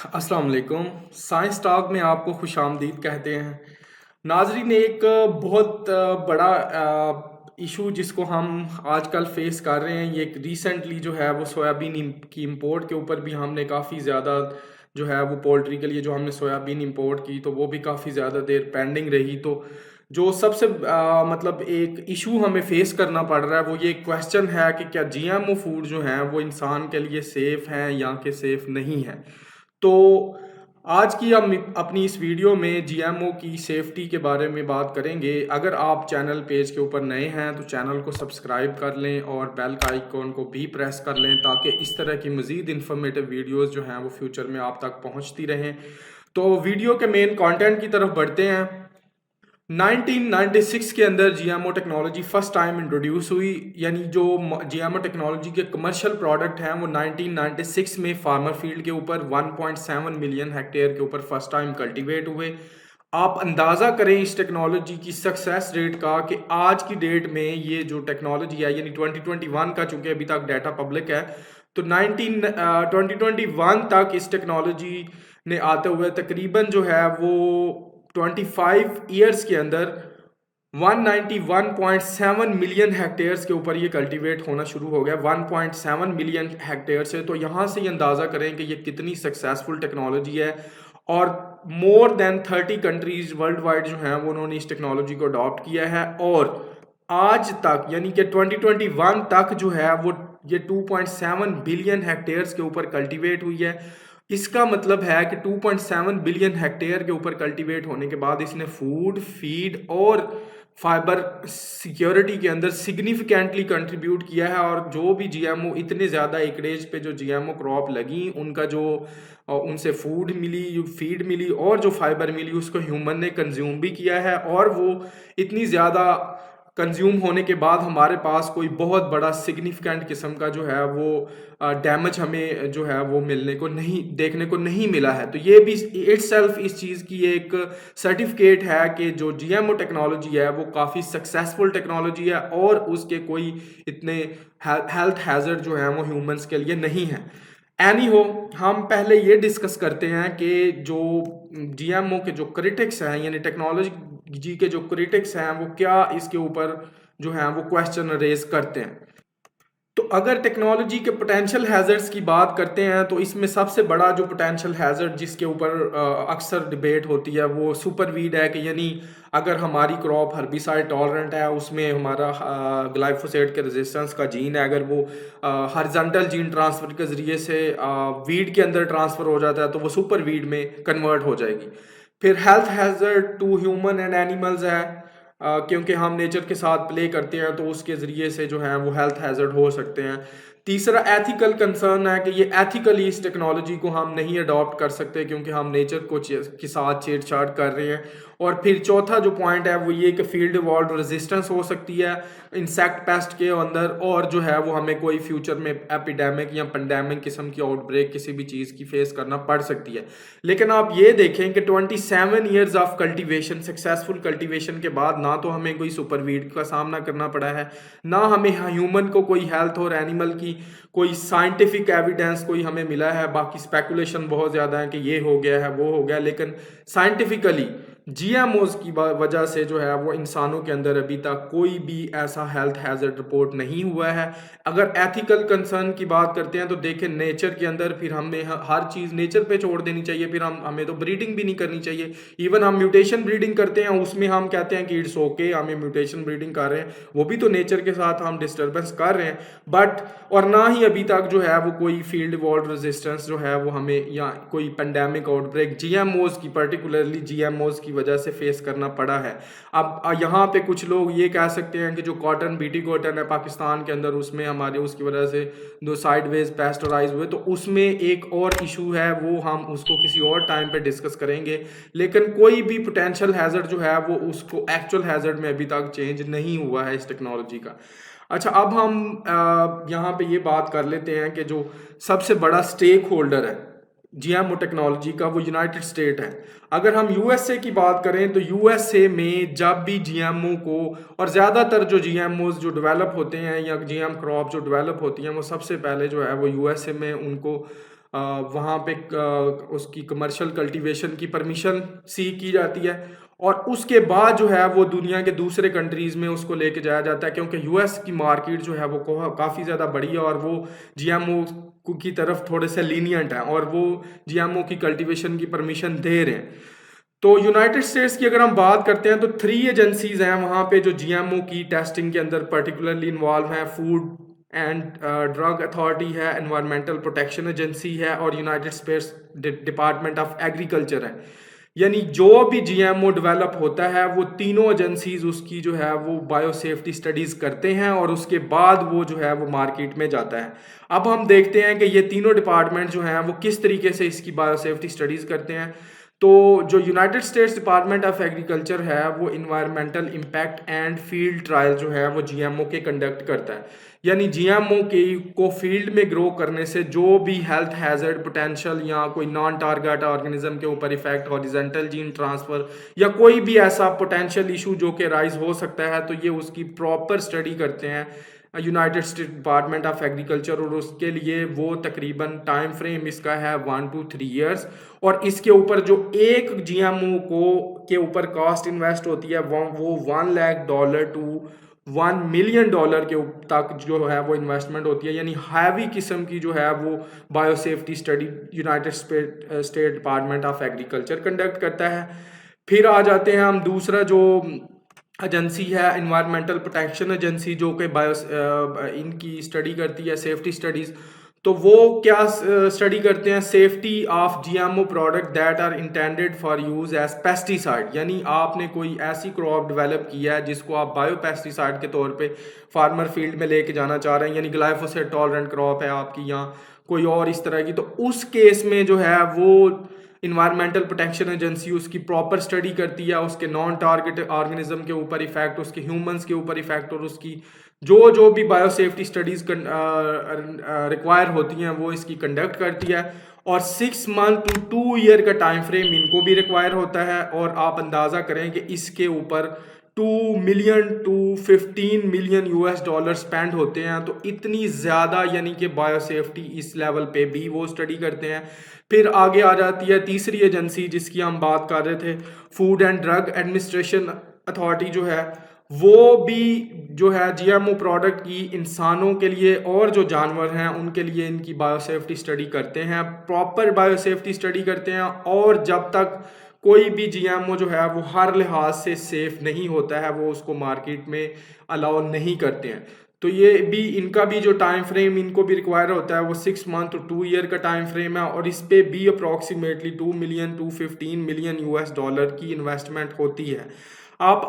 अस्सलाम वालेकुम। Science talk में आपको खुशामदीद कहते हैं। नाज़रीन, एक बहुत बड़ा इशू जिसको हम आजकल फेस कर रहे हैं, ये एक रिसेंटली जो है वो सोयाबीन की इंपोर्ट के ऊपर भी हमने काफ़ी ज़्यादा जो है वो पोल्ट्री के लिए जो हमने सोयाबीन इंपोर्ट की तो वो भी काफ़ी ज़्यादा देर पेंडिंग रही। तो जो सबसे मतलब एक इशू हमें फेस करना पड़ रहा है वो ये क्वेश्चन है कि क्या जीएमओ फूड जो हैं वो इंसान के लिए सेफ़ हैं या कि सेफ़ नहीं है। तो आज की हम अपनी इस वीडियो में जीएमओ की सेफ्टी के बारे में बात करेंगे। अगर आप चैनल पेज के ऊपर नए हैं तो चैनल को सब्सक्राइब कर लें और बेल का आइकॉन को भी प्रेस कर लें ताकि इस तरह की मज़ीद इंफॉर्मेटिव वीडियोस जो हैं वो फ्यूचर में आप तक पहुंचती रहें। तो वीडियो के मेन कंटेंट की तरफ बढ़ते हैं। 1996 के अंदर GMO technology first time introduce हुई, यानी जो जीएमओ टेक्नोलॉजी के कमर्शियल प्रोडक्ट हैं वो 1996 में फार्मर फील्ड के ऊपर 1.7 मिलियन हेक्टेयर के ऊपर फर्स्ट टाइम कल्टीवेट हुए। आप अंदाज़ा करें इस टेक्नोलॉजी की सक्सेस रेट का कि आज की डेट में ये जो टेक्नोलॉजी है, यानी 2021 का चूंकि अभी तक डाटा पब्लिक है, तो 2021 तक इस टेक्नोलॉजी ने आते हुए तकरीबन जो है वो 25 ईयर्स के अंदर 191.7 मिलियन हेक्टेयर्स के ऊपर ये कल्टीवेट होना शुरू हो गया। 1.7 मिलियन हेक्टेयर से तो यहाँ से ही अंदाज़ा करें कि ये कितनी सक्सेसफुल टेक्नोलॉजी है। और more than 30 countries world wide जो हैं वो उन्होंने इस टेक्नोलॉजी को अडॉप्ट किया है और आज तक यानी कि 2021 तक जो है वो ये 2.7 बिलियन हेक्टेयर्स के ऊपर कल्टीवेट हुई है। इसका मतलब है कि 2.7 बिलियन हेक्टेयर के ऊपर कल्टीवेट होने के बाद इसने फूड, फीड और फाइबर सिक्योरिटी के अंदर सिग्निफिकेंटली कंट्रीब्यूट किया है। और जो भी जीएमओ इतने ज़्यादा एकड़ेज पे जो जीएमओ क्रॉप लगी, उनका जो उनसे फूड मिली, फीड मिली और जो फाइबर मिली उसको ह्यूमन ने कंज्यूम भी किया है। और वो इतनी ज़्यादा कंज्यूम होने के बाद हमारे पास कोई बहुत बड़ा सिग्निफिकेंट किस्म का जो है वो डैमेज हमें जो है वो मिलने को नहीं, देखने को नहीं मिला है। तो ये भी इटसेल्फ इस चीज़ की एक सर्टिफिकेट है कि जो जीएमओ टेक्नोलॉजी है वो काफ़ी सक्सेसफुल टेक्नोलॉजी है और उसके कोई इतने हेल्थ हैजर्ड जो है वो ह्यूमंस के लिए नहीं है। एनी हो, हम पहले ये डिस्कस करते हैं कि जो जीएमओ के जो क्रिटिक्स हैं, यानी टेक्नोलॉजी के जो क्रिटिक्स हैं, वो क्या इसके ऊपर जो है वो क्वेश्चन रेज करते हैं। तो अगर टेक्नोलॉजी के पोटेंशियल हैजर्ड्स की बात करते हैं तो इसमें सबसे बड़ा जो पोटेंशियल हैजर्ड जिसके ऊपर अक्सर डिबेट होती है वो सुपर वीड है कि यानी अगर हमारी क्रॉप हर्बिसाइड टॉलरेंट है, उसमें हमारा ग्लाइफोसेट के रेजिस्टेंस का जीन है, अगर वो हॉरिजॉन्टल जीन ट्रांसफर के ज़रिए से वीड के अंदर ट्रांसफ़र हो जाता है तो वो सुपर वीड में कन्वर्ट हो जाएगी। फिर health hazard to human and animals है, क्योंकि हम नेचर के साथ प्ले करते हैं तो उसके ज़रिए से जो है वो हेल्थ हैजर्ड हो सकते हैं। तीसरा एथिकल कंसर्न है कि ये एथिकली इस टेक्नोलॉजी को हम नहीं अडॉप्ट कर सकते क्योंकि हम नेचर को के साथ छेड़छाड़ कर रहे हैं। और फिर चौथा जो पॉइंट है वो ये कि फील्ड इवॉल्व रेजिस्टेंस हो सकती है इंसेक्ट पेस्ट के अंदर, और जो है वो हमें कोई फ्यूचर में एपिडेमिक या पेंडेमिक किस्म की आउटब्रेक किसी भी चीज़ की फेस करना पड़ सकती है। लेकिन आप ये देखें कि 27 years of cultivation, successful cultivation के बाद ना तो हमें कोई सुपरवीड का सामना करना पड़ा है, ना हमें ह्यूमन को कोई हेल्थ और एनिमल की कोई साइंटिफिक एविडेंस कोई हमें मिला है। बाकी स्पेकुलेशन बहुत ज़्यादा है कि ये हो गया है, वो हो गया, लेकिन साइंटिफिकली जीएमओज की वजह से जो है वो इंसानों के अंदर अभी तक कोई भी ऐसा हेल्थ हैजर्ड रिपोर्ट नहीं हुआ है। अगर एथिकल कंसर्न की बात करते हैं तो देखें नेचर के अंदर फिर हमें हर चीज़ नेचर पे छोड़ देनी चाहिए, फिर हमें तो ब्रीडिंग भी नहीं करनी चाहिए। इवन हम म्यूटेशन ब्रीडिंग करते हैं उसमें हम कहते हैं कि इट्स ओके, हमें म्यूटेशन ब्रीडिंग कर रहे हैं, वो भी तो नेचर के साथ हम डिस्टर्बेंस कर रहे हैं। बट और ना ही अभी तक जो है वो कोई फील्ड इवॉल्व रेजिस्टेंस जो है वो हमें या कोई पेंडेमिक आउटब्रेक जीएमओज की, पर्टिकुलरली जीएमओज की वजह से फेस करना पड़ा है। अब यहाँ पे कुछ लोग ये कह सकते हैं कि जो कॉटन, बीटी कॉटन है पाकिस्तान के अंदर, उसमें हमारे उसकी वजह से दो साइडवेज पेस्टराइज हुए, तो उसमें एक और इशू है, वो हम उसको किसी और टाइम पे डिस्कस करेंगे। लेकिन कोई भी पोटेंशियल हैजर्ड जो है वो उसको एक्चुअल हैजर्ड में अभी तक चेंज नहीं हुआ है इस टेक्नोलॉजी का। अच्छा, अब हम यहाँ पे ये बात कर लेते हैं कि जो सबसे बड़ा स्टेक होल्डर है जीएमओ टेक्नोलॉजी का वो यूनाइटेड स्टेट है। अगर हम यूएसए की बात करें तो यूएसए में जब भी जीएमओ को, और ज़्यादातर जो जीएमओज जो डेवलप होते हैं या जीएम क्रॉप जो डेवलप होती हैं वो सबसे पहले जो है वो यूएसए में उनको वहाँ पे उसकी कमर्शियल कल्टीवेशन की परमिशन सीख की जाती है, और उसके बाद जो है वो दुनिया के दूसरे कंट्रीज़ में उसको लेके जाया जाता है, क्योंकि यूएस की मार्केट जो है वो काफ़ी ज़्यादा बड़ी है और वो जीएमओ की तरफ थोड़े से लीनियंट हैं और वो जीएमओ की कल्टीवेशन की परमिशन दे रहे हैं। तो यूनाइटेड स्टेट्स की अगर हम बात करते हैं तो 3 एजेंसीज हैं वहाँ पे जो जीएमओ की टेस्टिंग के अंदर पर्टिकुलरली इन्वॉल्व हैं। फूड एंड ड्रग अथॉरिटी है, एनवायरमेंटल प्रोटेक्शन एजेंसी है और United states department of agriculture है। यानी जो भी जीएमओ डेवलप होता है वो तीनों एजेंसीज उसकी जो है वो बायो सेफ्टी स्टडीज करते हैं और उसके बाद वो जो है वो मार्केट में जाता है। अब हम देखते हैं कि ये तीनों डिपार्टमेंट जो हैं वो किस तरीके से इसकी बायो सेफ्टी स्टडीज करते हैं। तो जो United states department of agriculture है वो environmental impact and field trial जो है वो जीएमओ के कंडक्ट करता है। यानी जीएमओ के को फील्ड में ग्रो करने से जो भी हेल्थ हैजर्ड पोटेंशियल या कोई नॉन टारगेट ऑर्गेनिज्म के ऊपर इफेक्ट, हॉरिजॉन्टल जीन ट्रांसफर या कोई भी ऐसा पोटेंशियल इशू जो कि राइज हो सकता है, तो ये उसकी प्रॉपर स्टडी करते हैं United state department of agriculture. और उसके लिए वो तकरीबन टाइम फ्रेम इसका है 1 to 3 years। और इसके ऊपर जो एक जीएमओ को के ऊपर कॉस्ट इन्वेस्ट होती है वो $1 लाख टू $1 million के तक जो है वो इन्वेस्टमेंट होती है। यानी हैवी किस्म की जो है वो biosafety study United state department of agriculture conduct करता है। फिर आ जाते हैं हम दूसरा जो एजेंसी है एनवायरमेंटल प्रोटेक्शन एजेंसी, जो कि इनकी स्टडी करती है सेफ्टी स्टडीज़। तो वो क्या स्टडी करते हैं? Safety of GMO product that are intended for use as pesticide. यानी आपने कोई ऐसी क्रॉप डेवलप की है जिसको आप बायो पेस्टिसाइड के तौर पे फार्मर फील्ड में लेके जाना चाह रहे हैं, यानी ग्लाइफोसेट टॉलरेंट क्रॉप है आपकी या कोई और इस तरह की, तो उस केस में जो है वो इन्वायरमेंटल प्रोटेक्शन एजेंसी उसकी प्रॉपर स्टडी करती है, उसके नॉन टारगेट ऑर्गेनिज्म के ऊपर इफेक्ट, उसके ह्यूमंस के ऊपर इफेक्ट, और उसकी जो भी बायोसेफ्टी स्टडीज रिक्वायर होती हैं वो इसकी कंडक्ट करती है। और 6 month to 2 year का टाइम फ्रेम इनको भी रिक्वायर होता है। और आप अंदाज़ा करें कि इसके ऊपर 2 million to 15 million US dollar spend होते हैं। तो इतनी ज़्यादा यानी कि बायोसेफ्टी इस लेवल पे भी वो स्टडी करते हैं। फिर आगे आ जाती है तीसरी एजेंसी जिसकी हम बात कर रहे थे, food and drug administration authority जो है, वो भी जो है जीएमओ प्रोडक्ट की इंसानों के लिए और जो जानवर हैं उनके लिए इनकी बायोसेफ्टी स्टडी करते हैं, प्रॉपर बायोसेफ्टी स्टडी करते हैं। और जब तक कोई भी जीएमओ जो है वो हर लिहाज से सेफ नहीं होता है वो उसको मार्केट में अलाउ नहीं करते हैं। तो ये भी इनका भी जो टाइम फ्रेम इनको भी रिक्वायर होता है वो 6 month to 2 year का टाइम फ्रेम है। और इस पे भी approximately 2 million to 15 million US dollar की इन्वेस्टमेंट होती है। आप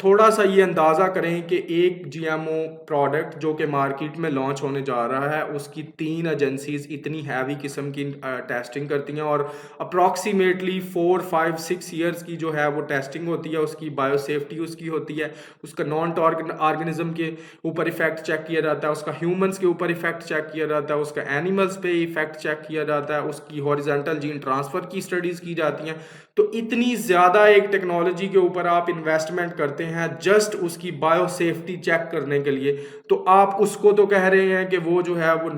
थोड़ा सा ये अंदाज़ा करें कि एक जीएमओ प्रोडक्ट जो कि मार्केट में लॉन्च होने जा रहा है उसकी 3 एजेंसीज इतनी हैवी किस्म की टेस्टिंग करती हैं और अप्रॉक्सीमेटली 4, 5, 6 ईयर्स की जो है वो टेस्टिंग होती है, उसकी बायोसेफ्टी उसकी होती है, उसका नॉन ऑर्गेनिज्म के ऊपर इफेक्ट चेक किया जाता है, उसका ह्यूमंस के ऊपर इफेक्ट चेक किया जाता है, उसका एनिमल्स पे इफेक्ट चेक किया जाता है, उसकी हॉरिजॉन्टल जीन ट्रांसफ़र की स्टडीज़ की जाती हैं। तो इतनी ज़्यादा एक टेक्नोलॉजी के ऊपर आप इन्वेस्टमेंट करते हैं जस्ट उसकी बायो सेफ्टी चेक करने के लिए, तो आप उसको तो कह रहे हैं कि वो जो है वो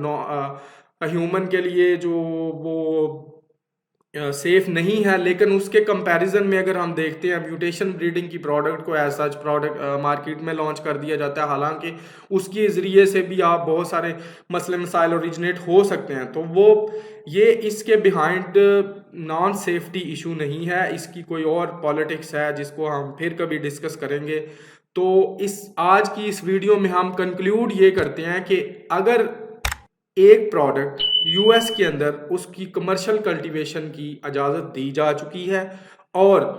ह्यूमन के लिए जो वो सेफ नहीं है। लेकिन उसके कंपैरिजन में अगर हम देखते हैं म्यूटेशन ब्रीडिंग की प्रोडक्ट को एज सच प्रोडक्ट मार्केट में लॉन्च कर दिया जाता है, हालांकि उसके ज़रिए से भी आप बहुत सारे मसले मसाइल ओरिजिनेट हो सकते हैं। तो वो ये इसके बिहाइंड नॉन सेफ्टी इशू नहीं है, इसकी कोई और पॉलिटिक्स है जिसको हम फिर कभी डिस्कस करेंगे। तो आज की इस वीडियो में हम कंक्लूड ये करते हैं कि अगर एक प्रोडक्ट यूएस के अंदर उसकी कमर्शियल कल्टीवेशन की इजाज़त दी जा चुकी है और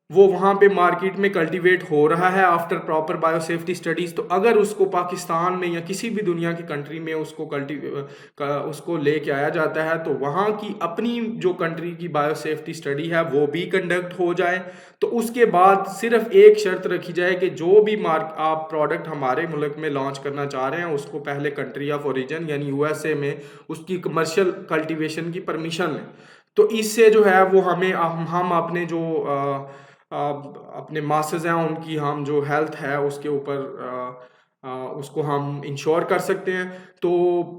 वो वहाँ पे मार्केट में कल्टीवेट हो रहा है आफ्टर प्रॉपर बायोसेफ्टी स्टडीज़, तो अगर उसको पाकिस्तान में या किसी भी दुनिया की कंट्री में उसको लेके आया जाता है तो वहाँ की अपनी जो कंट्री की बायोसेफ्टी स्टडी है वो भी कंडक्ट हो जाए। तो उसके बाद सिर्फ एक शर्त रखी जाए कि जो भी आप प्रोडक्ट हमारे मुल्क में लॉन्च करना चाह रहे हैं उसको पहले कंट्री ऑफ ओरिजिन यानी यूएसए में उसकी कमर्शियल कल्टीवेशन की परमिशन लें। तो इससे जो है वो हम अपने जो अपने मासेस हैं उनकी हम जो हेल्थ है उसके ऊपर उसको हम इंश्योर कर सकते हैं। तो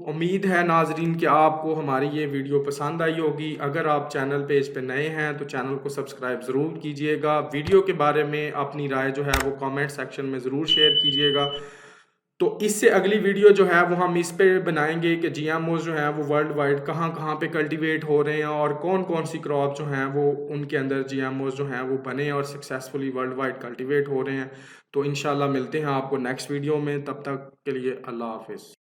उम्मीद है नाजरीन कि आपको हमारी ये वीडियो पसंद आई होगी। अगर आप चैनल पेज पे नए हैं तो चैनल को सब्सक्राइब ज़रूर कीजिएगा। वीडियो के बारे में अपनी राय जो है वो कमेंट सेक्शन में ज़रूर शेयर कीजिएगा। तो इससे अगली वीडियो जो है वो हम इस पे बनाएंगे कि जीएमओ जो हैं वो वर्ल्ड वाइड कहाँ कहाँ पे कल्टीवेट हो रहे हैं और कौन कौन सी क्रॉप जो हैं वो उनके अंदर जीएमओ जो हैं वो बने और सक्सेसफुली वर्ल्ड वाइड कल्टीवेट हो रहे हैं। तो इंशाल्लाह मिलते हैं आपको नेक्स्ट वीडियो में, तब तक के लिए अल्लाह हाफिज़।